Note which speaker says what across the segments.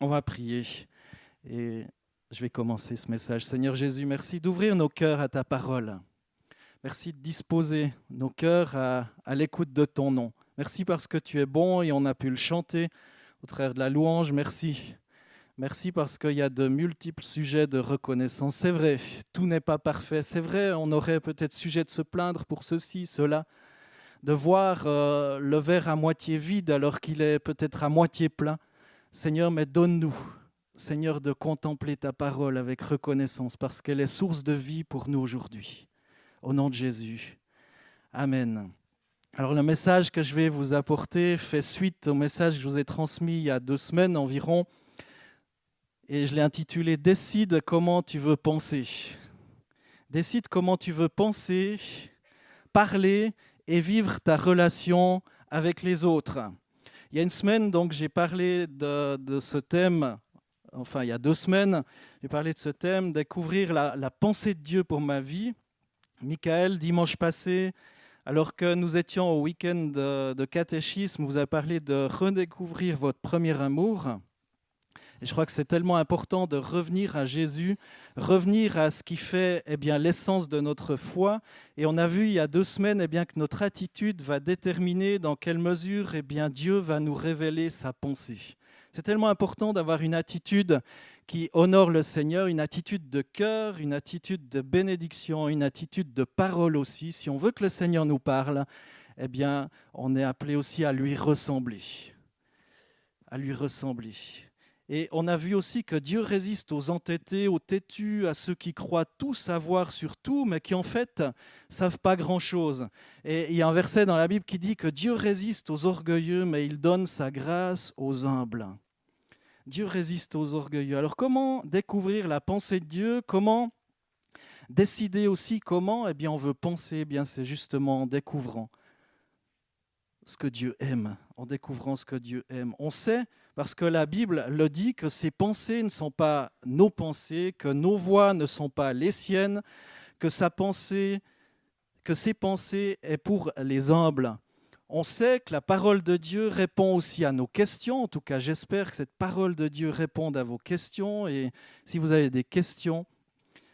Speaker 1: On va prier et je vais commencer ce message. Seigneur Jésus, merci d'ouvrir nos cœurs à ta parole. Merci de disposer nos cœurs à l'écoute de ton nom. Merci parce que tu es bon et on a pu le chanter au travers de la louange. Merci. Merci parce qu'il y a de multiples sujets de reconnaissance. C'est vrai, tout n'est pas parfait. C'est vrai, on aurait peut-être sujet de se plaindre pour ceci, cela, de voir le verre à moitié vide alors qu'il est peut-être à moitié plein. Seigneur, mais donne-nous, Seigneur, de contempler ta parole avec reconnaissance parce qu'elle est source de vie pour nous aujourd'hui. Au nom de Jésus. Amen. Alors le message que je vais vous apporter fait suite au message que je vous ai transmis il y a 2 semaines environ. Et je l'ai intitulé « Décide comment tu veux penser ». Décide comment tu veux penser, parler et vivre ta relation avec les autres. Il y a 1 semaine, donc, j'ai parlé de ce thème, enfin il y a 2 semaines, j'ai parlé de ce thème, découvrir la pensée de Dieu pour ma vie. Michael, dimanche passé, alors que nous étions au week-end de catéchisme, vous avez parlé de redécouvrir votre premier amour. Et je crois que c'est tellement important de revenir à Jésus, revenir à ce qui fait l'essence de notre foi. Et on a vu il y a 2 semaines que notre attitude va déterminer dans quelle mesure Dieu va nous révéler sa pensée. C'est tellement important d'avoir une attitude qui honore le Seigneur, une attitude de cœur, une attitude de bénédiction, une attitude de parole aussi. Si on veut que le Seigneur nous parle, on est appelé aussi à lui ressembler. À lui ressembler. Et on a vu aussi que Dieu résiste aux entêtés, aux têtus, à ceux qui croient tout savoir sur tout, mais qui en fait ne savent pas grand-chose. Et il y a un verset dans la Bible qui dit que Dieu résiste aux orgueilleux, mais il donne sa grâce aux humbles. Dieu résiste aux orgueilleux. Alors comment découvrir la pensée de Dieu? Comment décider aussi comment on veut penser? C'est justement en découvrant ce que Dieu aime, en découvrant ce que Dieu aime. On sait, parce que la Bible le dit, que ses pensées ne sont pas nos pensées, que nos voix ne sont pas les siennes, que ses pensées est pour les humbles. On sait que la parole de Dieu répond aussi à nos questions. En tout cas, j'espère que cette parole de Dieu réponde à vos questions. Et si vous avez des questions,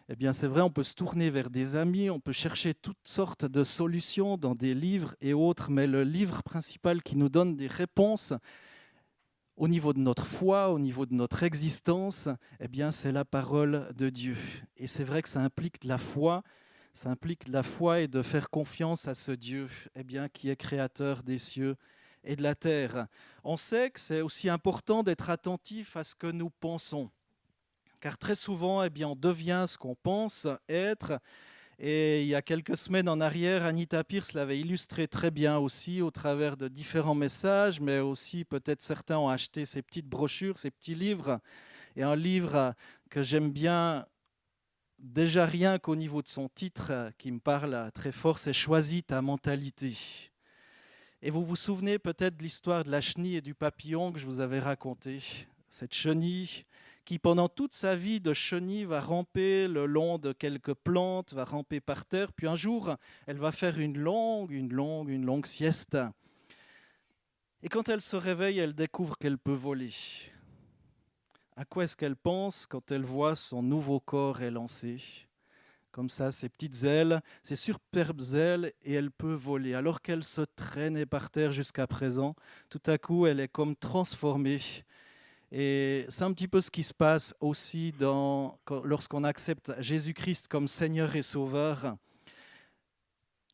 Speaker 1: c'est vrai, on peut se tourner vers des amis, on peut chercher toutes sortes de solutions dans des livres et autres, mais le livre principal qui nous donne des réponses au niveau de notre foi, au niveau de notre existence, c'est la parole de Dieu. Et c'est vrai que ça implique de la foi et de faire confiance à ce Dieu qui est créateur des cieux et de la terre. On sait que c'est aussi important d'être attentif à ce que nous pensons. Car très souvent, on devient ce qu'on pense être. Et il y a quelques semaines en arrière, Anita Pierce l'avait illustré très bien aussi au travers de différents messages, mais aussi peut-être certains ont acheté ces petites brochures, ces petits livres. Et un livre que j'aime bien, déjà rien qu'au niveau de son titre, qui me parle très fort, c'est « Choisis ta mentalité ». Et vous vous souvenez peut-être de l'histoire de la chenille et du papillon que je vous avais racontée. Cette chenille qui pendant toute sa vie de chenille va ramper le long de quelques plantes, va ramper par terre, puis un jour, elle va faire une longue sieste. Et quand elle se réveille, elle découvre qu'elle peut voler. À quoi est-ce qu'elle pense quand elle voit son nouveau corps élancé? Comme ça, ses petites ailes, ses superbes ailes, et elle peut voler. Alors qu'elle se traînait par terre jusqu'à présent, tout à coup, elle est comme transformée. Et c'est un petit peu ce qui se passe aussi lorsqu'on accepte Jésus-Christ comme Seigneur et Sauveur.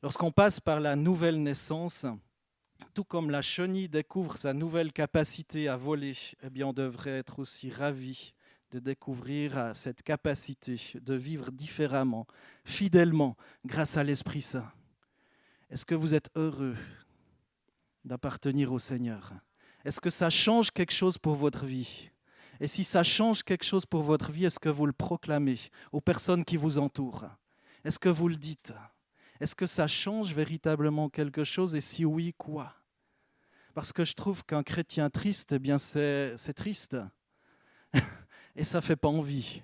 Speaker 1: Lorsqu'on passe par la nouvelle naissance, tout comme la chenille découvre sa nouvelle capacité à voler, on devrait être aussi ravis de découvrir cette capacité de vivre différemment, fidèlement, grâce à l'Esprit Saint. Est-ce que vous êtes heureux d'appartenir au Seigneur? Est-ce que ça change quelque chose pour votre vie? Et si ça change quelque chose pour votre vie, est-ce que vous le proclamez aux personnes qui vous entourent? Est-ce que vous le dites? Est-ce que ça change véritablement quelque chose? Et si oui, quoi? Parce que je trouve qu'un chrétien triste, c'est triste. Et ça ne fait pas envie.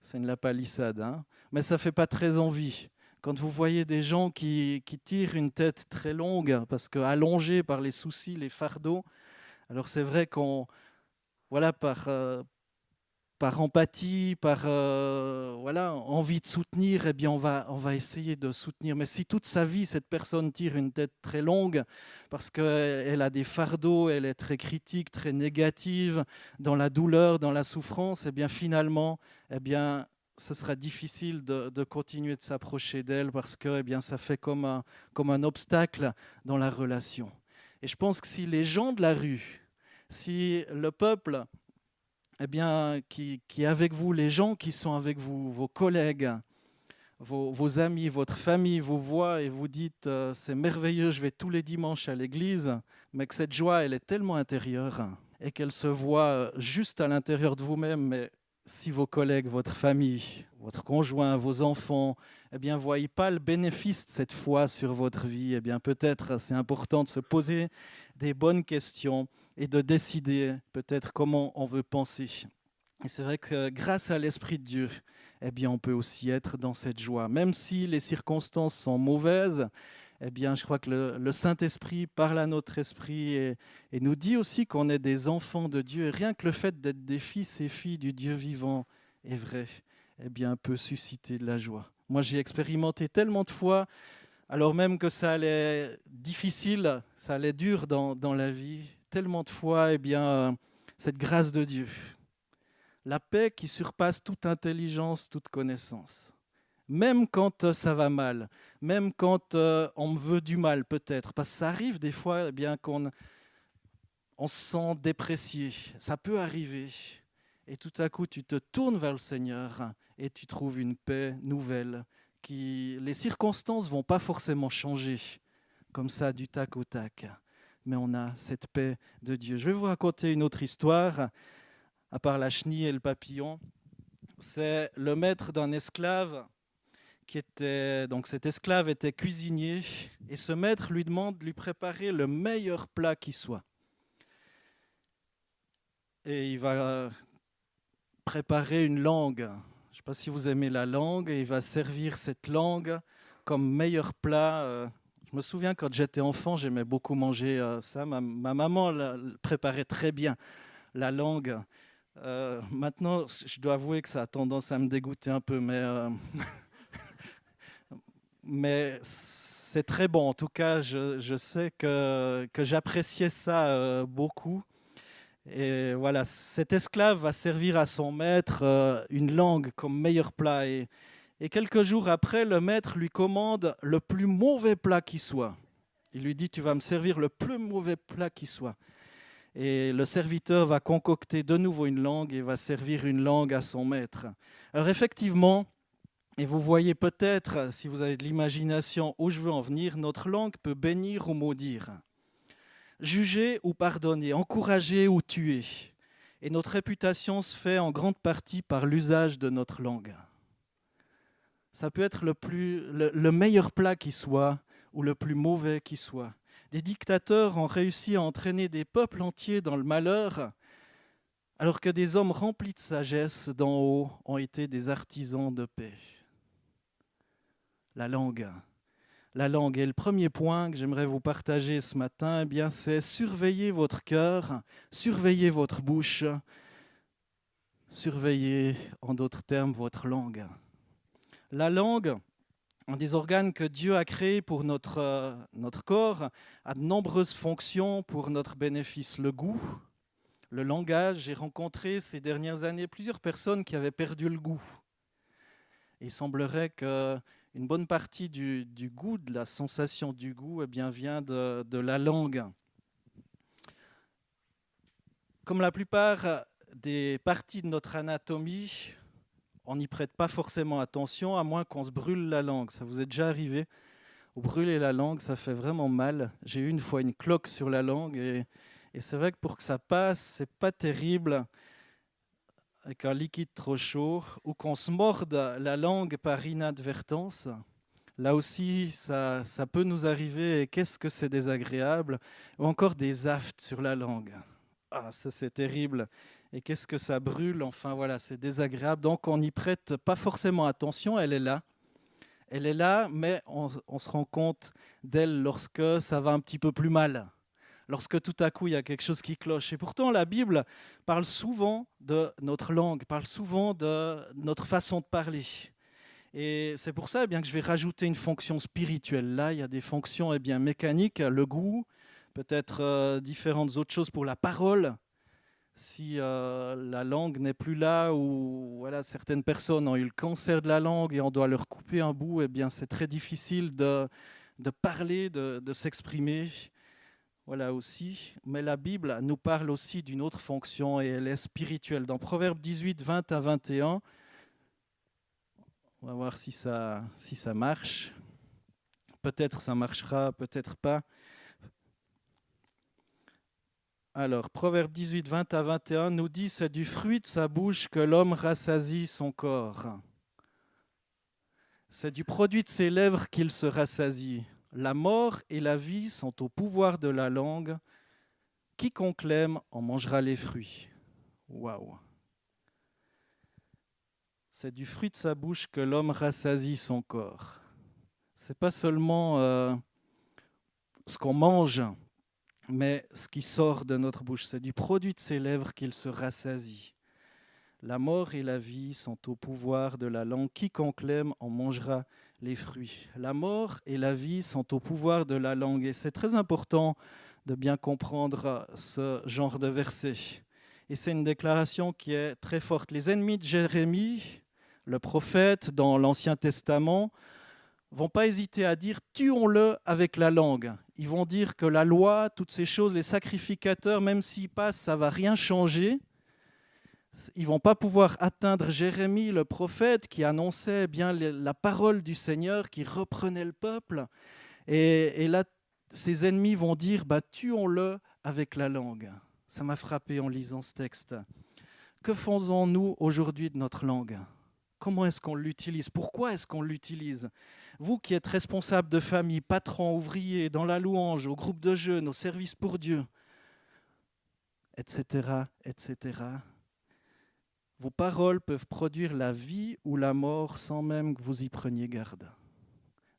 Speaker 1: C'est une lapalissade, hein? Mais ça ne fait pas très envie. Quand vous voyez des gens qui tirent une tête très longue, parce qu'allongés par les soucis, les fardeaux, alors c'est vrai qu'on voilà, par empathie, par voilà, envie de soutenir, eh bien on va essayer de soutenir. Mais si toute sa vie, cette personne tire une tête très longue parce qu'elle a des fardeaux, elle est très critique, très négative, dans la douleur, dans la souffrance, eh bien finalement, eh bien, ce sera difficile de continuer de s'approcher d'elle parce que eh bien, ça fait comme un obstacle dans la relation. Et je pense que si les gens de la rue, si le peuple eh bien, qui est avec vous, les gens qui sont avec vous, vos collègues, vos amis, votre famille vous voient et vous dites c'est merveilleux, je vais tous les dimanches à l'église, mais que cette joie, elle est tellement intérieure et qu'elle se voit juste à l'intérieur de vous-même. Mais si vos collègues, votre famille, votre conjoint, vos enfants, eh bien, ne voient pas le bénéfice de cette foi sur votre vie, eh bien, peut-être c'est important de se poser des bonnes questions et de décider peut-être comment on veut penser. Et c'est vrai que grâce à l'Esprit de Dieu, eh bien, on peut aussi être dans cette joie. Même si les circonstances sont mauvaises, eh bien, je crois que le Saint-Esprit parle à notre esprit et nous dit aussi qu'on est des enfants de Dieu. Et rien que le fait d'être des fils et filles du Dieu vivant et vrai, eh bien, peut susciter de la joie. Moi, j'ai expérimenté tellement de fois, alors même que ça allait difficile, ça allait dur dans la vie, tellement de fois, eh bien, cette grâce de Dieu, la paix qui surpasse toute intelligence, toute connaissance. Même quand ça va mal, même quand on me veut du mal peut-être, parce que ça arrive des fois eh bien, on se sent déprécié, ça peut arriver. Et tout à coup, tu te tournes vers le Seigneur et tu trouves une paix nouvelle. Les circonstances ne vont pas forcément changer comme ça du tac au tac, mais on a cette paix de Dieu. Je vais vous raconter une autre histoire, à part la chenille et le papillon. C'est le maître d'un esclave donc cet esclave était cuisinier et ce maître lui demande de lui préparer le meilleur plat qui soit. Et il va préparer une langue. Je ne sais pas si vous aimez la langue, et il va servir cette langue comme meilleur plat. Je me souviens quand j'étais enfant, j'aimais beaucoup manger ça. Ma maman préparait très bien la langue. Maintenant, je dois avouer que ça a tendance à me dégoûter un peu, mais c'est très bon. En tout cas, je sais que j'appréciais ça beaucoup. Et voilà, cet esclave va servir à son maître une langue comme meilleur plat. Et quelques jours après, le maître lui commande le plus mauvais plat qui soit. Il lui dit, tu vas me servir le plus mauvais plat qui soit. Et le serviteur va concocter de nouveau une langue et va servir une langue à son maître. Alors effectivement, et vous voyez peut-être, si vous avez de l'imagination, où je veux en venir, notre langue peut bénir ou maudire, juger ou pardonner, encourager ou tuer. Et notre réputation se fait en grande partie par l'usage de notre langue. Ça peut être le meilleur plat qui soit ou le plus mauvais qui soit. Des dictateurs ont réussi à entraîner des peuples entiers dans le malheur, alors que des hommes remplis de sagesse d'en haut ont été des artisans de paix. La langue. La langue. Et le premier point que j'aimerais vous partager ce matin, eh bien, c'est surveiller votre cœur, surveiller votre bouche, surveiller, en d'autres termes, votre langue. La langue, un des organes que Dieu a créés pour notre corps, a de nombreuses fonctions pour notre bénéfice. Le goût, le langage. J'ai rencontré ces dernières années plusieurs personnes qui avaient perdu le goût. Et il semblerait qu'une bonne partie du goût, de la sensation du goût, eh bien, vient de la langue. Comme la plupart des parties de notre anatomie, on n'y prête pas forcément attention, à moins qu'on se brûle la langue. Ça vous est déjà arrivé? Vous brûlez la langue, ça fait vraiment mal. J'ai eu une fois une cloque sur la langue et c'est vrai que pour que ça passe, c'est pas terrible avec un liquide trop chaud ou qu'on se morde la langue par inadvertance. Là aussi, ça peut nous arriver et qu'est-ce que c'est désagréable. Ou encore des aftes sur la langue. Ah, ça c'est terrible. Et qu'est-ce que ça brûle? Enfin voilà, c'est désagréable. Donc on n'y prête pas forcément attention, elle est là. Elle est là, mais on se rend compte d'elle lorsque ça va un petit peu plus mal. lorsque tout à coup il y a quelque chose qui cloche. Et pourtant la Bible parle souvent de notre langue, parle souvent de notre façon de parler. Et c'est pour ça que je vais rajouter une fonction spirituelle. Là, il y a des fonctions mécaniques, le goût, peut-être différentes autres choses pour la parole. Si la langue n'est plus là, ou voilà, certaines personnes ont eu le cancer de la langue et on doit leur couper un bout, c'est très difficile de parler, de s'exprimer. Voilà aussi. Mais la Bible nous parle aussi d'une autre fonction et elle est spirituelle. Dans Proverbe 18, 20 à 21, on va voir si ça marche. Peut-être ça marchera, peut-être pas. Alors, Proverbe 18, 20 à 21 nous dit « C'est du fruit de sa bouche que l'homme rassasie son corps. C'est du produit de ses lèvres qu'il se rassasie. La mort et la vie sont au pouvoir de la langue. Quiconque l'aime en mangera les fruits. » Waouh! C'est du fruit de sa bouche que l'homme rassasie son corps. Ce n'est pas seulement ce qu'on mange, mais ce qui sort de notre bouche. C'est du produit de ses lèvres qu'il se rassasie. La mort et la vie sont au pouvoir de la langue. Quiconque l'aime en mangera les fruits. La mort et la vie sont au pouvoir de la langue. Et c'est très important de bien comprendre ce genre de verset. Et c'est une déclaration qui est très forte. Les ennemis de Jérémie, le prophète dans l'Ancien Testament, vont pas hésiter à dire « tuons-le avec la langue ». Ils vont dire que la loi, toutes ces choses, les sacrificateurs, même s'ils passent, ça ne va rien changer. Ils ne vont pas pouvoir atteindre Jérémie, le prophète, qui annonçait la parole du Seigneur, qui reprenait le peuple. Et là, ses ennemis vont dire « tuons-le avec la langue ». Ça m'a frappé en lisant ce texte. Que faisons-nous aujourd'hui de notre langue ? Comment est-ce qu'on l'utilise ? Pourquoi est-ce qu'on l'utilise ? Vous qui êtes responsable de famille, patron, ouvrier, dans la louange, au groupe de jeunes, au service pour Dieu, etc., etc. Vos paroles peuvent produire la vie ou la mort sans même que vous y preniez garde.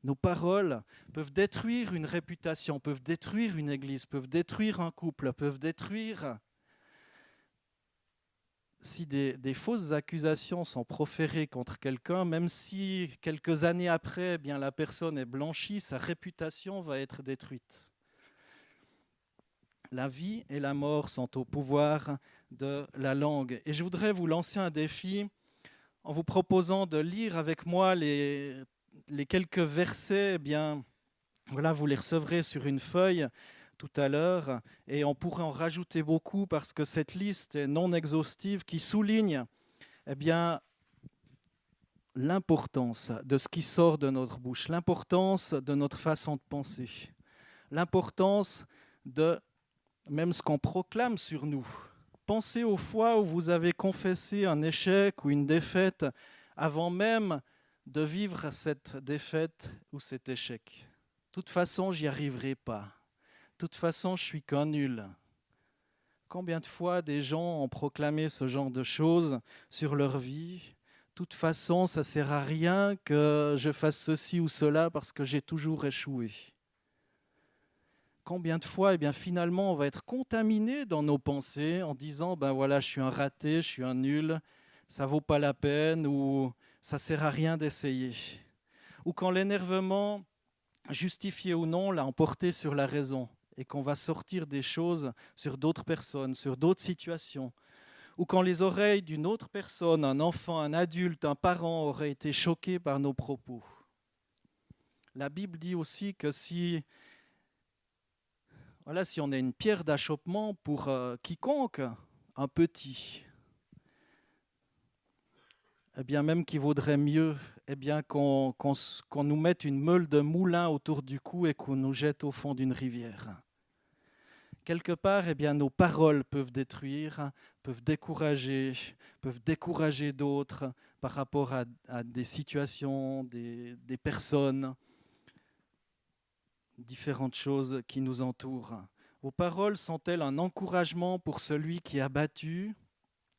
Speaker 1: Nos paroles peuvent détruire une réputation, peuvent détruire une église, peuvent détruire un couple, peuvent détruire... Si des fausses accusations sont proférées contre quelqu'un, même si quelques années après, la personne est blanchie, sa réputation va être détruite. La vie et la mort sont au pouvoir de la langue. Et je voudrais vous lancer un défi en vous proposant de lire avec moi les quelques versets. Voilà, vous les recevrez sur une feuille tout à l'heure, et on pourrait en rajouter beaucoup parce que cette liste est non exhaustive qui souligne l'importance de ce qui sort de notre bouche, l'importance de notre façon de penser, l'importance de même ce qu'on proclame sur nous. Pensez aux fois où vous avez confessé un échec ou une défaite avant même de vivre cette défaite ou cet échec. De toute façon, j'y arriverai pas. De toute façon, je suis qu'un nul. Combien de fois des gens ont proclamé ce genre de choses sur leur vie ? De toute façon, ça ne sert à rien que je fasse ceci ou cela parce que j'ai toujours échoué. Combien de fois, finalement, on va être contaminé dans nos pensées en disant voilà, je suis un raté, je suis un nul, ça ne vaut pas la peine ou ça ne sert à rien d'essayer. Ou quand l'énervement, justifié ou non, l'a emporté sur la raison, et qu'on va sortir des choses sur d'autres personnes, sur d'autres situations, ou quand les oreilles d'une autre personne, un enfant, un adulte, un parent auraient été choqués par nos propos. La Bible dit aussi que si on a une pierre d'achoppement pour quiconque, un petit, même qu'il vaudrait mieux qu'on nous mette une meule de moulin autour du cou et qu'on nous jette au fond d'une rivière. Quelque part, nos paroles peuvent détruire, peuvent décourager d'autres par rapport à des situations, des personnes, différentes choses qui nous entourent. Vos paroles sont-elles un encouragement pour celui qui est abattu ?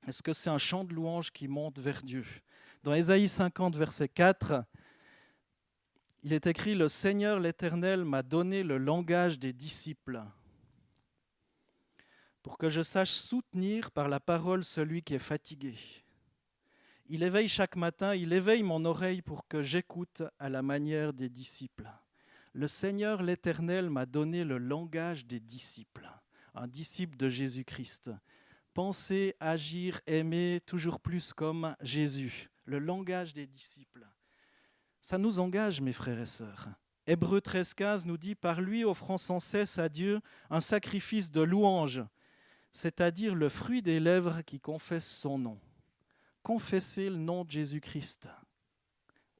Speaker 1: Est-ce que c'est un chant de louange qui monte vers Dieu ? Dans Ésaïe 50, verset 4, il est écrit « Le Seigneur l'Éternel m'a donné le langage des disciples. » pour que je sache soutenir par la parole celui qui est fatigué. Il éveille chaque matin, il éveille mon oreille pour que j'écoute à la manière des disciples. Le Seigneur l'Éternel m'a donné le langage des disciples, un disciple de Jésus-Christ. Penser, agir, aimer, toujours plus comme Jésus, le langage des disciples. Ça nous engage, mes frères et sœurs. Hébreux 13,15 nous dit « Par lui offrant sans cesse à Dieu un sacrifice de louange, c'est-à-dire le fruit des lèvres qui confessent son nom. » Confessez le nom de Jésus-Christ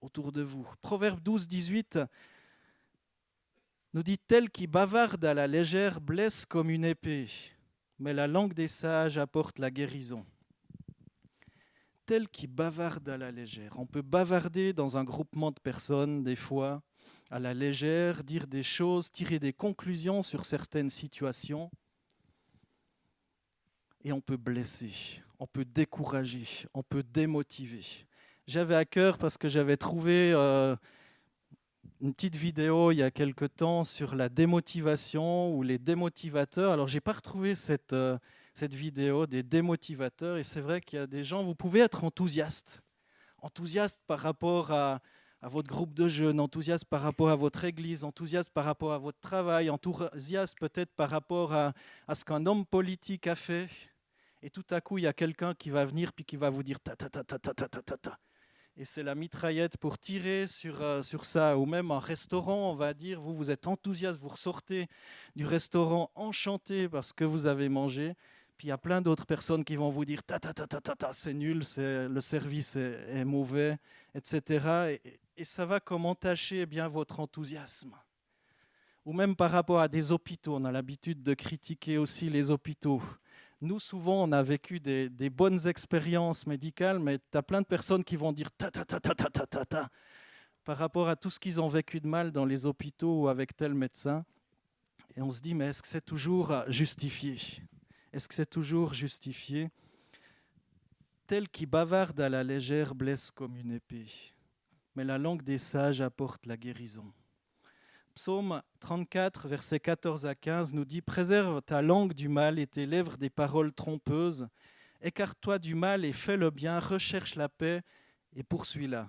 Speaker 1: autour de vous. Proverbe 12,18 nous dit « Tel qui bavarde à la légère blesse comme une épée, mais la langue des sages apporte la guérison. » Tel qui bavarde à la légère. On peut bavarder dans un groupement de personnes, des fois, à la légère, dire des choses, tirer des conclusions sur certaines situations. Et on peut blesser, on peut décourager, on peut démotiver. J'avais à cœur, parce que j'avais trouvé une petite vidéo il y a quelque temps sur la démotivation ou les démotivateurs. Alors, je n'ai pas retrouvé cette vidéo des démotivateurs. Et c'est vrai qu'il y a des gens, vous pouvez être enthousiaste par rapport à votre groupe de jeunes, enthousiaste par rapport à votre église, enthousiaste par rapport à votre travail, enthousiaste peut-être par rapport à ce qu'un homme politique a fait. Et tout à coup, il y a quelqu'un qui va venir puis qui va vous dire ta ta ta ta ta ta ta ta ta. Et c'est la mitraillette pour tirer sur ça. Ou même un restaurant, on va dire, vous êtes enthousiaste, vous ressortez du restaurant enchanté parce que vous avez mangé. Puis il y a plein d'autres personnes qui vont vous dire ta ta ta ta ta ta, c'est nul, le service est mauvais, etc. Et ça va comme entacher bien votre enthousiasme. Ou même par rapport à des hôpitaux, on a l'habitude de critiquer aussi les hôpitaux. Nous, souvent, on a vécu des bonnes expériences médicales, mais tu as plein de personnes qui vont dire ta ta ta ta ta ta ta ta par rapport à tout ce qu'ils ont vécu de mal dans les hôpitaux ou avec tel médecin. Et on se dit, mais est-ce que c'est toujours justifié ? Est-ce que c'est toujours justifié ? Tel qui bavarde à la légère blesse comme une épée, mais la langue des sages apporte la guérison. Psaume 34, versets 14 à 15 nous dit « Préserve ta langue du mal et tes lèvres des paroles trompeuses. Écarte-toi du mal et fais le bien, recherche la paix et poursuis-la. »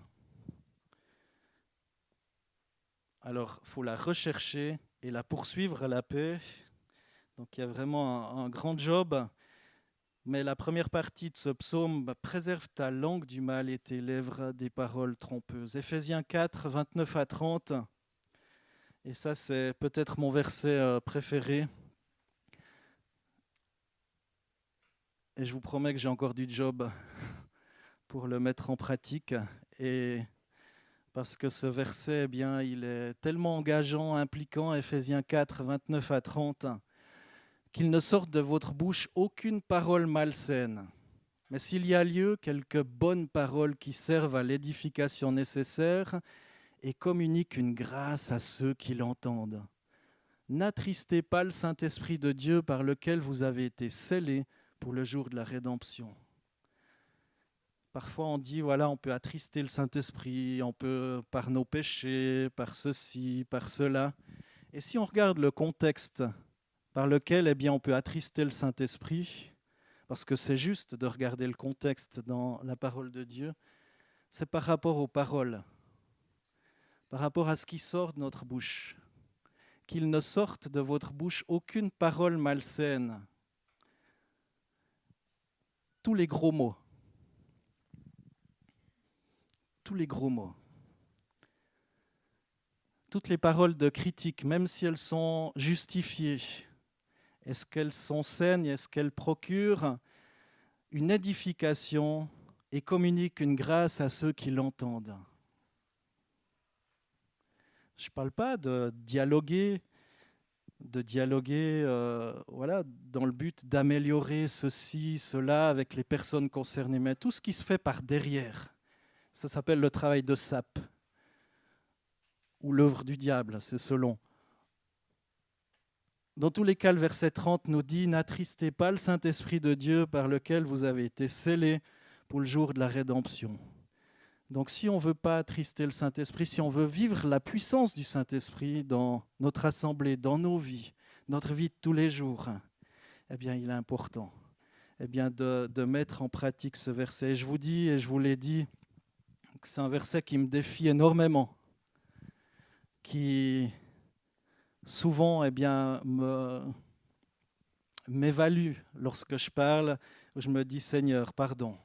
Speaker 1: Alors, il faut la rechercher et la poursuivre, la paix. Donc, il y a vraiment un grand job. Mais la première partie de ce psaume, préserve ta langue du mal et tes lèvres des paroles trompeuses. Éphésiens 4, 29 à 30. Et ça, c'est peut-être mon verset préféré. Et je vous promets que j'ai encore du job pour le mettre en pratique. Et parce que ce verset, eh bien, il est tellement engageant, impliquant, Éphésiens 4, 29 à 30, qu'il ne sorte de votre bouche aucune parole malsaine. Mais s'il y a lieu, quelques bonnes paroles qui servent à l'édification nécessaire et communiquent une grâce à ceux qui l'entendent. N'attristez pas le Saint-Esprit de Dieu par lequel vous avez été scellés pour le jour de la rédemption. Parfois on dit, voilà, on peut attrister le Saint-Esprit, on peut par nos péchés, par ceci, par cela. Et si on regarde le contexte par lequel eh bien, on peut attrister le Saint-Esprit, parce que c'est juste de regarder le contexte dans la parole de Dieu, c'est par rapport aux paroles, par rapport à ce qui sort de notre bouche. Qu'il ne sorte de votre bouche aucune parole malsaine. Tous les gros mots. Tous les gros mots. Toutes les paroles de critique, même si elles sont justifiées, est-ce qu'elles sont saines, est-ce qu'elles procurent une édification et communiquent une grâce à ceux qui l'entendent? Je ne parle pas de dialoguer voilà, dans le but d'améliorer ceci, cela avec les personnes concernées, mais tout ce qui se fait par derrière, ça s'appelle le travail de sape ou l'œuvre du diable, c'est selon. Dans tous les cas, le verset 30 nous dit « N'attristez pas le Saint-Esprit de Dieu par lequel vous avez été scellés pour le jour de la rédemption. » Donc si on ne veut pas attrister le Saint-Esprit, si on veut vivre la puissance du Saint-Esprit dans notre assemblée, dans nos vies, notre vie de tous les jours, eh bien, il est important de mettre en pratique ce verset. Et je vous dis, et je vous l'ai dit, que c'est un verset qui me défie énormément, qui souvent m'évalue lorsque je parle, où je me dis Seigneur, pardon,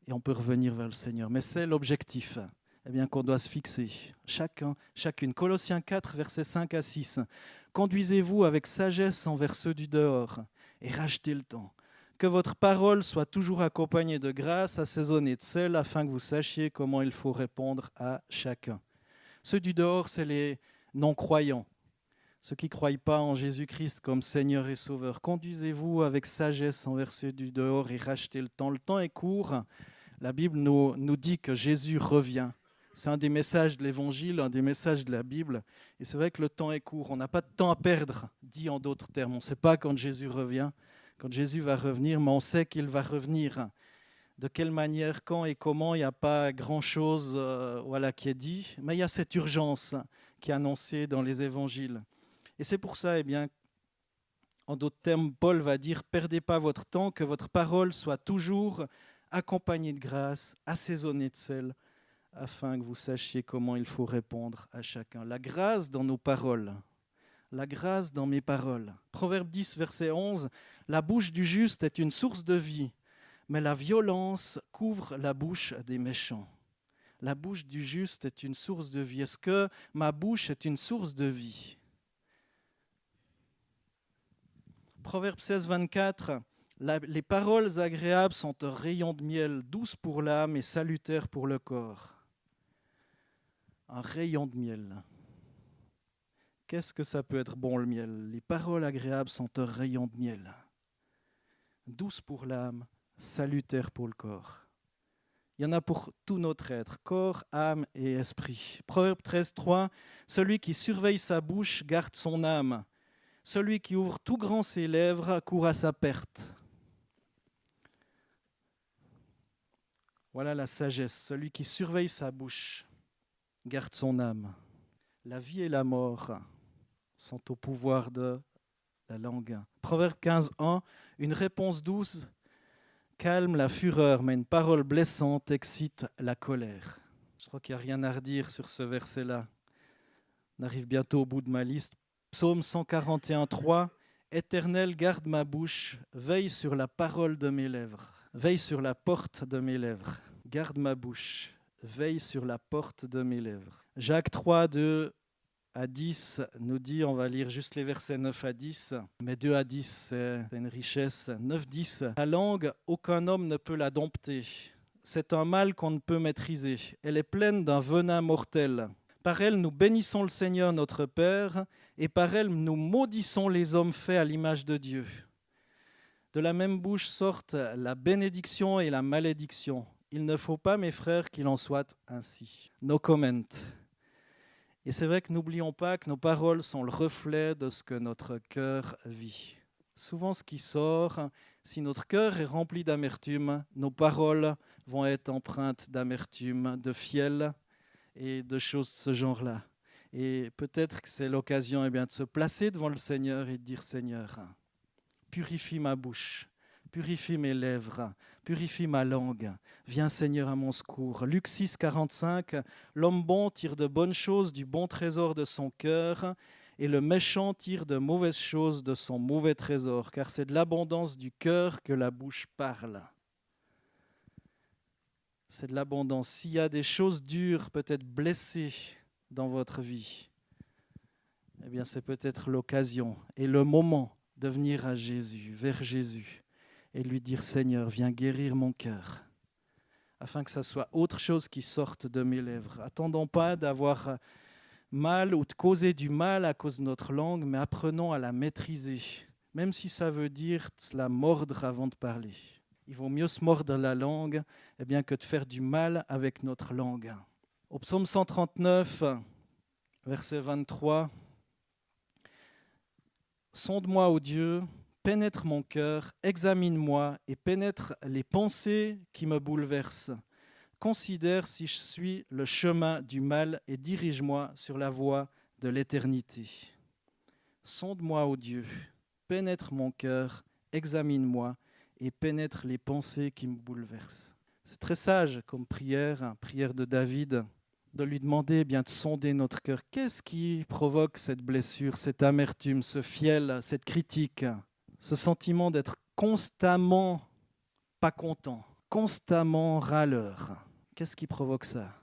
Speaker 1: et on peut revenir vers le Seigneur. Mais c'est l'objectif qu'on doit se fixer, chacune. Colossiens 4, versets 5 à 6. Conduisez-vous avec sagesse envers ceux du dehors et rachetez le temps. Que votre parole soit toujours accompagnée de grâce, assaisonnée de sel, afin que vous sachiez comment il faut répondre à chacun. Ceux du dehors, c'est les non-croyants, ceux qui ne croient pas en Jésus-Christ comme Seigneur et Sauveur. Conduisez-vous avec sagesse envers ceux du dehors et rachetez le temps. Le temps est court. La Bible nous dit que Jésus revient. C'est un des messages de l'Évangile, un des messages de la Bible. Et c'est vrai que le temps est court. On n'a pas de temps à perdre, dit en d'autres termes. On ne sait pas quand Jésus revient, quand Jésus va revenir, mais on sait qu'il va revenir. De quelle manière, quand et comment, il n'y a pas grand-chose qui est dit. Mais il y a cette urgence qui est annoncée dans les Évangiles. Et c'est pour ça, en d'autres termes, Paul va dire « Perdez pas votre temps, que votre parole soit toujours accompagnée de grâce, assaisonnée de sel, afin que vous sachiez comment il faut répondre à chacun. » La grâce dans nos paroles, la grâce dans mes paroles. Proverbe 10, verset 11, « La bouche du juste est une source de vie, mais la violence couvre la bouche des méchants. » La bouche du juste est une source de vie. Est-ce que ma bouche est une source de vie ? Proverbe 16, 24, les paroles agréables sont un rayon de miel, douces pour l'âme et salutaires pour le corps. Un rayon de miel. Qu'est-ce que ça peut être bon le miel ? Les paroles agréables sont un rayon de miel. Douces pour l'âme, salutaires pour le corps. Il y en a pour tout notre être, corps, âme et esprit. Proverbe 13, 3, celui qui surveille sa bouche garde son âme. Celui qui ouvre tout grand ses lèvres court à sa perte. Voilà la sagesse. Celui qui surveille sa bouche garde son âme. La vie et la mort sont au pouvoir de la langue. Proverbe 15, 1, une réponse douce calme la fureur, mais une parole blessante excite la colère. Je crois qu'il n'y a rien à redire sur ce verset-là. On arrive bientôt au bout de ma liste. Psaume 141, 3, « Éternel, garde ma bouche, veille sur la parole de mes lèvres. Veille sur la porte de mes lèvres. Garde ma bouche, veille sur la porte de mes lèvres. » Jacques 3, 2 à 10 nous dit, on va lire juste les versets 9 à 10, mais 2 à 10, c'est une richesse. 9, 10, « La langue, aucun homme ne peut la dompter. C'est un mal qu'on ne peut maîtriser. Elle est pleine d'un venin mortel. Par elle, nous bénissons le Seigneur notre Père, et par elle, nous maudissons les hommes faits à l'image de Dieu. De la même bouche sortent la bénédiction et la malédiction. Il ne faut pas, mes frères, qu'il en soit ainsi. » No comment. Et c'est vrai que n'oublions pas que nos paroles sont le reflet de ce que notre cœur vit. Souvent, ce qui sort, si notre cœur est rempli d'amertume, nos paroles vont être empreintes d'amertume, de fiel, et de choses de ce genre-là. Et peut-être que c'est l'occasion de se placer devant le Seigneur et de dire « Seigneur, purifie ma bouche, purifie mes lèvres, purifie ma langue. Viens Seigneur à mon secours. » Luc 6, 45, « L'homme bon tire de bonnes choses du bon trésor de son cœur, et le méchant tire de mauvaises choses de son mauvais trésor, car c'est de l'abondance du cœur que la bouche parle. » C'est de l'abondance. S'il y a des choses dures, peut-être blessées dans votre vie, c'est peut-être l'occasion et le moment de venir à Jésus, vers Jésus, et lui dire « Seigneur, viens guérir mon cœur » afin que ça soit autre chose qui sorte de mes lèvres. Attendons pas d'avoir mal ou de causer du mal à cause de notre langue, mais apprenons à la maîtriser, même si ça veut dire de la mordre avant de parler. Il vaut mieux se mordre la langue que de faire du mal avec notre langue. Au psaume 139, verset 23, « Sonde-moi, ô Dieu, pénètre mon cœur, examine-moi et pénètre les pensées qui me bouleversent. Considère si je suis le chemin du mal et dirige-moi sur la voie de l'éternité. » Sonde-moi, ô Dieu. pénètre mon cœur, examine-moi et pénètre les pensées qui me bouleversent. C'est très sage comme prière, prière de David, de lui demander de sonder notre cœur. Qu'est-ce qui provoque cette blessure, cette amertume, ce fiel, cette critique, ce sentiment d'être constamment pas content, constamment râleur? Qu'est-ce qui provoque ça?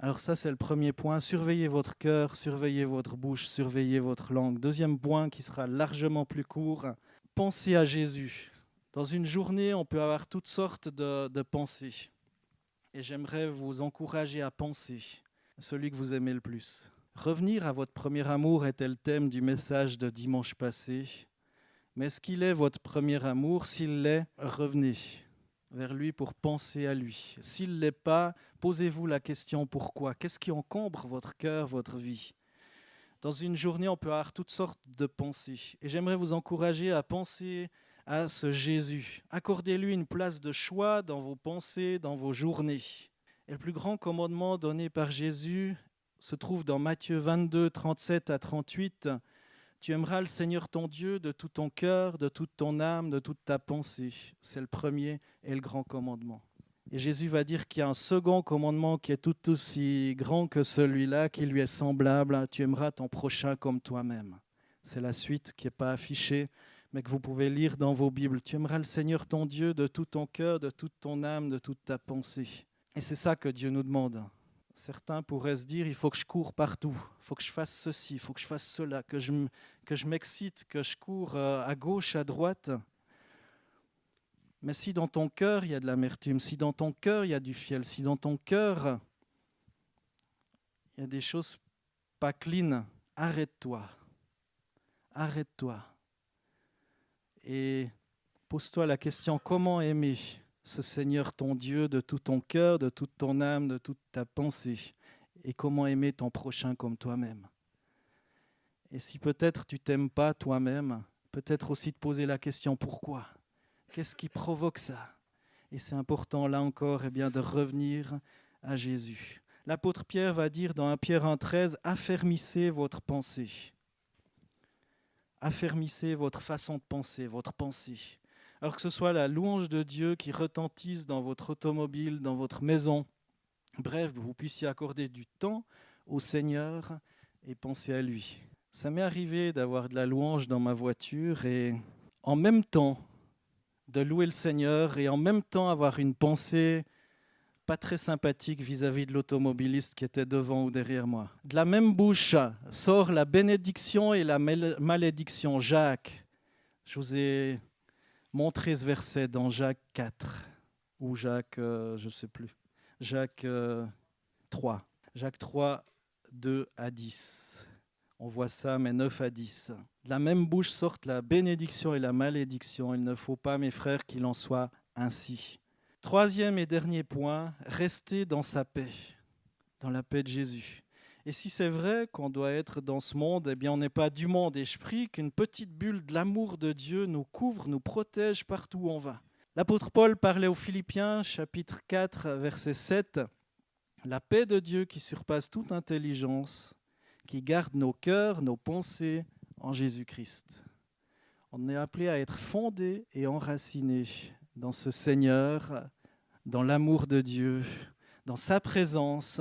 Speaker 1: Alors ça, c'est le premier point. Surveillez votre cœur, surveillez votre bouche, surveillez votre langue. Deuxième point qui sera largement plus court, pensez à Jésus. Dans une journée, on peut avoir toutes sortes de pensées. Et j'aimerais vous encourager à penser à celui que vous aimez le plus. Revenir à votre premier amour était le thème du message de dimanche passé. Mais est-ce qu'il est votre premier amour? S'il l'est, revenez vers lui pour penser à lui. S'il ne l'est pas, posez-vous la question pourquoi. Qu'est-ce qui encombre votre cœur, votre vie? Dans une journée, on peut avoir toutes sortes de pensées. Et j'aimerais vous encourager à penser à ce Jésus. Accordez-lui une place de choix dans vos pensées, dans vos journées. Et le plus grand commandement donné par Jésus se trouve dans Matthieu 22, 37 à 38. Tu aimeras le Seigneur ton Dieu de tout ton cœur, de toute ton âme, de toute ta pensée. C'est le premier et le grand commandement. Et Jésus va dire qu'il y a un second commandement qui est tout aussi grand que celui-là, qui lui est semblable. Tu aimeras ton prochain comme toi-même. C'est la suite qui n'est pas affichée, mais que vous pouvez lire dans vos Bibles. Tu aimeras le Seigneur ton Dieu de tout ton cœur, de toute ton âme, de toute ta pensée. Et c'est ça que Dieu nous demande. Certains pourraient se dire, il faut que je cours partout, il faut que je fasse ceci, il faut que je fasse cela, que je m'excite, que je cours à gauche, à droite. Mais si dans ton cœur, il y a de l'amertume, si dans ton cœur, il y a du fiel, si dans ton cœur, il y a des choses pas clean, arrête-toi. Arrête-toi. Et pose-toi la question, comment aimer ce Seigneur ton Dieu de tout ton cœur, de toute ton âme, de toute ta pensée, et comment aimer ton prochain comme toi-même. Et si peut-être tu t'aimes pas toi-même, peut-être aussi te poser la question pourquoi? Qu'est-ce qui provoque ça? Et c'est important là encore de revenir à Jésus. L'apôtre Pierre va dire dans 1 Pierre 1,13, affermissez votre pensée. Affermissez votre façon de penser, votre pensée. Alors que ce soit la louange de Dieu qui retentisse dans votre automobile, dans votre maison, bref, vous puissiez accorder du temps au Seigneur et penser à lui. Ça m'est arrivé d'avoir de la louange dans ma voiture et en même temps de louer le Seigneur et en même temps avoir une pensée pas très sympathique vis-à-vis de l'automobiliste qui était devant ou derrière moi. De la même bouche sort la bénédiction et la malédiction. Jacques, je vous ai montré ce verset dans Jacques 4, ou Jacques, je ne sais plus, Jacques 3. Jacques 3, 2 à 10. On voit ça, mais 9 à 10. De la même bouche sortent la bénédiction et la malédiction. Il ne faut pas, mes frères, qu'il en soit ainsi. Troisième et dernier point, rester dans sa paix, dans la paix de Jésus. Et si c'est vrai qu'on doit être dans ce monde, on n'est pas du monde. Et je prie qu'une petite bulle de l'amour de Dieu nous couvre, nous protège partout où on va. L'apôtre Paul parlait aux Philippiens, chapitre 4, verset 7. La paix de Dieu qui surpasse toute intelligence, qui garde nos cœurs, nos pensées en Jésus-Christ. On est appelé à être fondé et enraciné dans ce Seigneur, dans l'amour de Dieu, dans sa présence.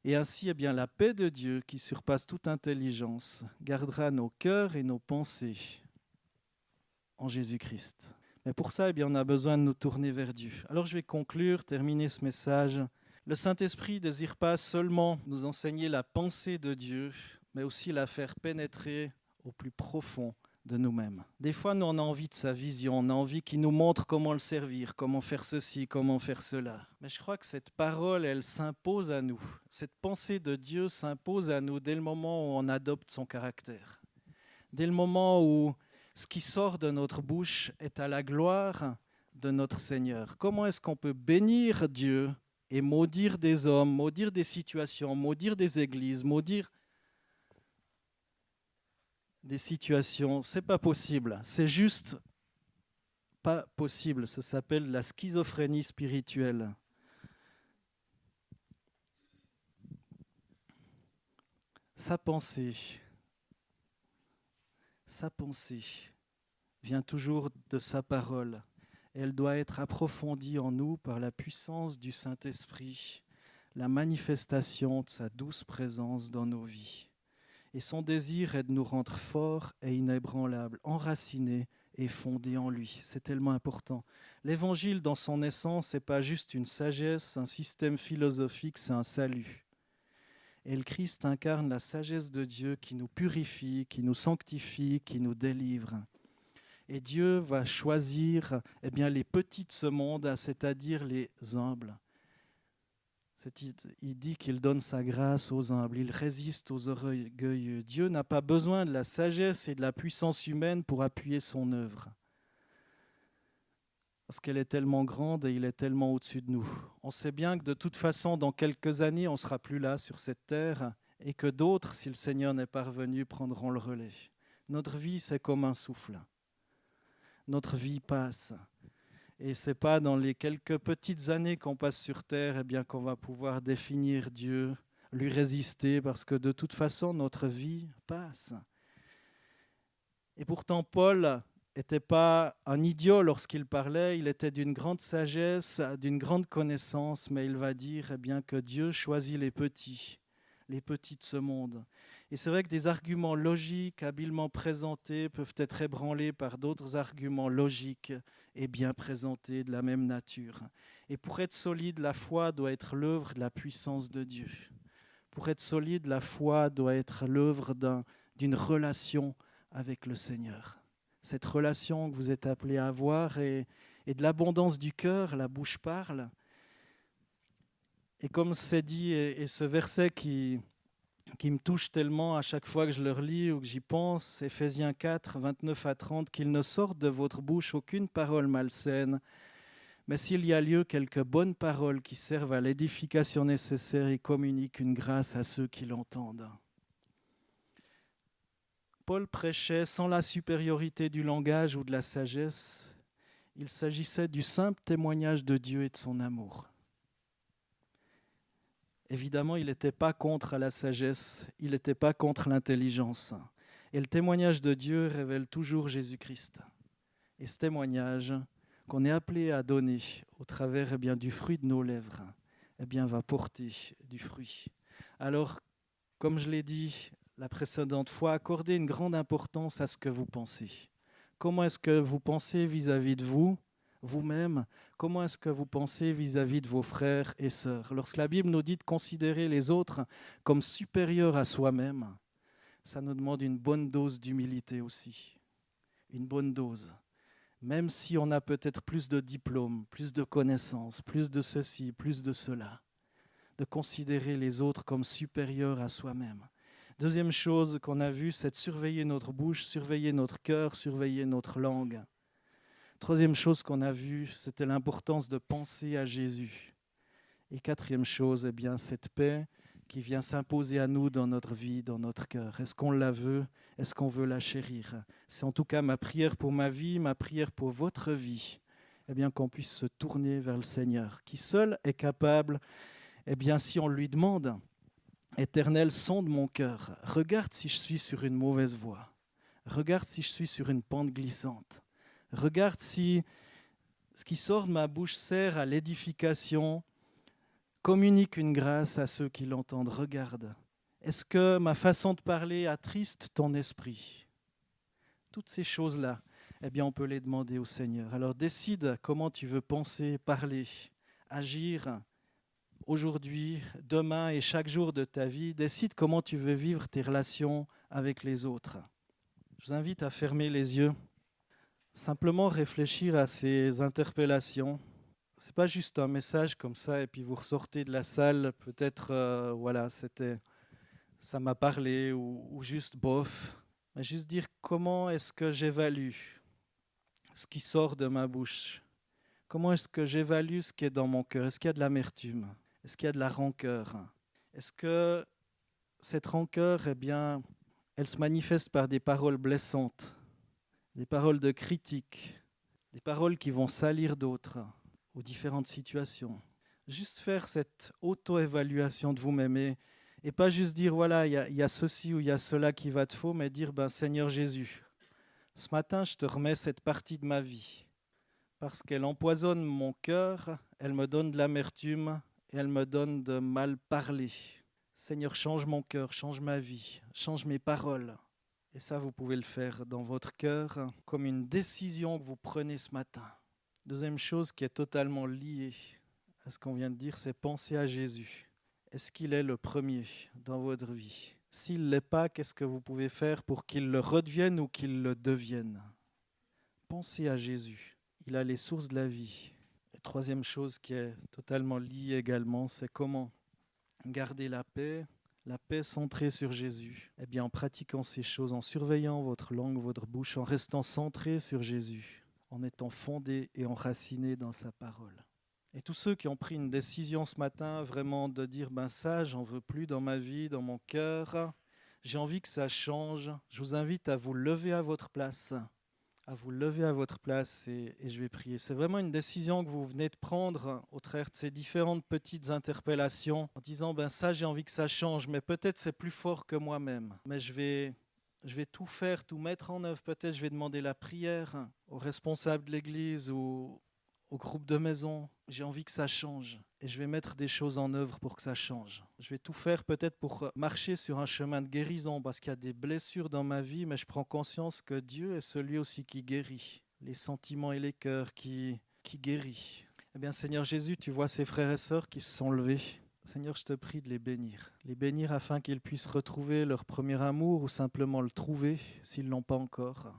Speaker 1: Et ainsi, la paix de Dieu, qui surpasse toute intelligence, gardera nos cœurs et nos pensées en Jésus-Christ. Mais pour ça, on a besoin de nous tourner vers Dieu. Alors je vais conclure, terminer ce message. Le Saint-Esprit ne désire pas seulement nous enseigner la pensée de Dieu, mais aussi la faire pénétrer au plus profond de nous-mêmes. Des fois, nous, on a envie de sa vision, on a envie qu'il nous montre comment le servir, comment faire ceci, comment faire cela. Mais je crois que cette parole, elle s'impose à nous. Cette pensée de Dieu s'impose à nous dès le moment où on adopte son caractère. Dès le moment où ce qui sort de notre bouche est à la gloire de notre Seigneur. Comment est-ce qu'on peut bénir Dieu et maudire des hommes, maudire des situations, maudire des églises, maudire des situations? C'est pas possible. C'est juste pas possible. Ça s'appelle la schizophrénie spirituelle. Sa pensée vient toujours de sa parole. Elle doit être approfondie en nous par la puissance du Saint-Esprit, la manifestation de sa douce présence dans nos vies. Et son désir est de nous rendre forts et inébranlables, enracinés et fondés en lui. C'est tellement important. L'Évangile, dans son essence, n'est pas juste une sagesse, un système philosophique, c'est un salut. Et le Christ incarne la sagesse de Dieu qui nous purifie, qui nous sanctifie, qui nous délivre. Et Dieu va choisir les petits de ce monde, c'est-à-dire les humbles. Il dit qu'il donne sa grâce aux humbles, il résiste aux orgueilleux. Dieu n'a pas besoin de la sagesse et de la puissance humaine pour appuyer son œuvre. Parce qu'elle est tellement grande et il est tellement au-dessus de nous. On sait bien que de toute façon, dans quelques années, on ne sera plus là sur cette terre et que d'autres, si le Seigneur n'est pas revenu, prendront le relais. Notre vie, c'est comme un souffle. Notre vie passe. Et ce n'est pas dans les quelques petites années qu'on passe sur terre qu'on va pouvoir définir Dieu, lui résister, parce que de toute façon, notre vie passe. Et pourtant, Paul n'était pas un idiot lorsqu'il parlait, il était d'une grande sagesse, d'une grande connaissance, mais il va dire que Dieu choisit les petits de ce monde. Et c'est vrai que des arguments logiques, habilement présentés, peuvent être ébranlés par d'autres arguments logiques et bien présentés de la même nature. Et pour être solide, la foi doit être l'œuvre de la puissance de Dieu. Pour être solide, la foi doit être l'œuvre d'une relation avec le Seigneur. Cette relation que vous êtes appelés à avoir et de l'abondance du cœur, la bouche parle. Et comme c'est dit, et ce verset qui me touche tellement à chaque fois que je le relis ou que j'y pense, Éphésiens 4, 29 à 30, qu'il ne sorte de votre bouche aucune parole malsaine, mais s'il y a lieu, quelques bonnes paroles qui servent à l'édification nécessaire et communiquent une grâce à ceux qui l'entendent. Paul prêchait sans la supériorité du langage ou de la sagesse. Il s'agissait du simple témoignage de Dieu et de son amour. Évidemment, il n'était pas contre la sagesse, il n'était pas contre l'intelligence. Et le témoignage de Dieu révèle toujours Jésus-Christ. Et ce témoignage qu'on est appelé à donner au travers du fruit de nos lèvres, va porter du fruit. Alors, comme je l'ai dit la précédente fois, accordez une grande importance à ce que vous pensez. Comment est-ce que vous pensez vis-à-vis de vous-même? Comment est-ce que vous pensez vis-à-vis de vos frères et sœurs? Lorsque la Bible nous dit de considérer les autres comme supérieurs à soi-même, ça nous demande une bonne dose d'humilité aussi. Une bonne dose. Même si on a peut-être plus de diplômes, plus de connaissances, plus de ceci, plus de cela. De considérer les autres comme supérieurs à soi-même. Deuxième chose qu'on a vue, c'est de surveiller notre bouche, surveiller notre cœur, surveiller notre langue. Troisième chose qu'on a vue, c'était l'importance de penser à Jésus. Et quatrième chose, cette paix qui vient s'imposer à nous dans notre vie, dans notre cœur. Est-ce qu'on la veut? Est-ce qu'on veut la chérir? C'est en tout cas ma prière pour ma vie, ma prière pour votre vie, qu'on puisse se tourner vers le Seigneur, qui seul est capable, si on lui demande, Éternel, sonde mon cœur, regarde si je suis sur une mauvaise voie, regarde si je suis sur une pente glissante. Regarde si ce qui sort de ma bouche sert à l'édification, communique une grâce à ceux qui l'entendent. Regarde, est-ce que ma façon de parler attriste ton esprit? Toutes ces choses-là, on peut les demander au Seigneur. Alors décide comment tu veux penser, parler, agir aujourd'hui, demain et chaque jour de ta vie. Décide comment tu veux vivre tes relations avec les autres. Je vous invite à fermer les yeux. Simplement réfléchir à ces interpellations. Ce n'est pas juste un message comme ça et puis vous ressortez de la salle, peut-être, ça m'a parlé ou juste bof. Mais juste dire comment est-ce que j'évalue ce qui sort de ma bouche? Comment est-ce que j'évalue ce qui est dans mon cœur? Est-ce qu'il y a de l'amertume? Est-ce qu'il y a de la rancœur? Est-ce que cette rancœur, elle se manifeste par des paroles blessantes? Des paroles de critique, des paroles qui vont salir d'autres aux différentes situations. Juste faire cette auto-évaluation de vous-même et pas juste dire, voilà, il y a ceci ou il y a cela qui va de faux, mais dire, Seigneur Jésus, Ce matin, je te remets cette partie de ma vie, parce qu'elle empoisonne mon cœur, elle me donne de l'amertume et elle me donne de mal parler. Seigneur, change mon cœur, change ma vie, change mes paroles. Et ça, vous pouvez le faire dans votre cœur comme une décision que vous prenez ce matin. Deuxième chose qui est totalement liée à ce qu'on vient de dire, c'est penser à Jésus. Est-ce qu'il est le premier dans votre vie? S'il ne l'est pas, qu'est-ce que vous pouvez faire pour qu'il le redevienne ou qu'il le devienne? Pensez à Jésus. Il a les sources de la vie. Et troisième chose qui est totalement liée également, c'est comment garder la paix centrée sur Jésus. Eh bien, en pratiquant ces choses, en surveillant votre langue, votre bouche, en restant centré sur Jésus, en étant fondé et enraciné dans sa parole. Et tous ceux qui ont pris une décision ce matin, vraiment de dire, ça, j'en veux plus dans ma vie, dans mon cœur, j'ai envie que ça change, je vous invite à vous lever à votre place. Et je vais prier. C'est vraiment une décision que vous venez de prendre au travers de ces différentes petites interpellations en disant, ça, j'ai envie que ça change, mais peut-être c'est plus fort que moi-même. Mais je vais tout faire, tout mettre en œuvre. Peut-être je vais demander la prière aux responsables de l'église ou au groupe de maison. J'ai envie que ça change et je vais mettre des choses en œuvre pour que ça change. Je vais tout faire peut-être pour marcher sur un chemin de guérison parce qu'il y a des blessures dans ma vie, mais je prends conscience que Dieu est celui aussi qui guérit les sentiments et les cœurs, qui guérit. Eh bien, Seigneur Jésus, tu vois ces frères et sœurs qui se sont levés. Seigneur, je te prie de les bénir afin qu'ils puissent retrouver leur premier amour ou simplement le trouver s'ils ne l'ont pas encore.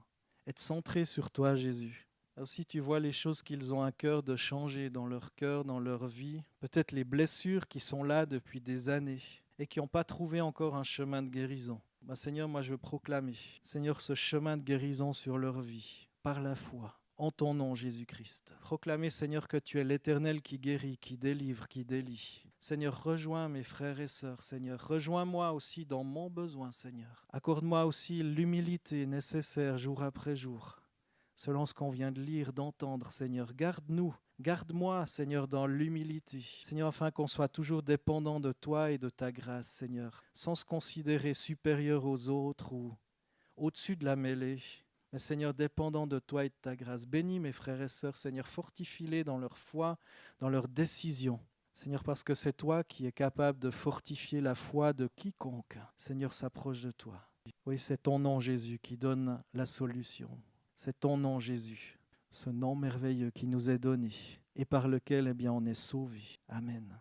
Speaker 1: Être centrés sur toi, Jésus. Aussi, tu vois les choses qu'ils ont à cœur de changer dans leur cœur, dans leur vie. Peut-être les blessures qui sont là depuis des années et qui n'ont pas trouvé encore un chemin de guérison. Seigneur, moi je veux proclamer, Seigneur, ce chemin de guérison sur leur vie, par la foi, en ton nom, Jésus-Christ. Proclamer, Seigneur, que tu es l'Éternel qui guérit, qui délivre, qui délie. Seigneur, rejoins mes frères et sœurs, Seigneur. Rejoins-moi aussi dans mon besoin, Seigneur. Accorde-moi aussi l'humilité nécessaire jour après jour. Selon ce qu'on vient de lire, d'entendre, Seigneur. Garde-nous, garde-moi, Seigneur, dans l'humilité. Seigneur, afin qu'on soit toujours dépendant de toi et de ta grâce, Seigneur, sans se considérer supérieur aux autres ou au-dessus de la mêlée. Mais Seigneur, dépendant de toi et de ta grâce. Bénis mes frères et sœurs, Seigneur, fortifie-les dans leur foi, dans leurs décisions. Seigneur, parce que c'est toi qui es capable de fortifier la foi de quiconque, Seigneur, s'approche de toi. Oui, c'est ton nom, Jésus, qui donne la solution. C'est ton nom, Jésus, ce nom merveilleux qui nous est donné et par lequel on est sauvé. Amen.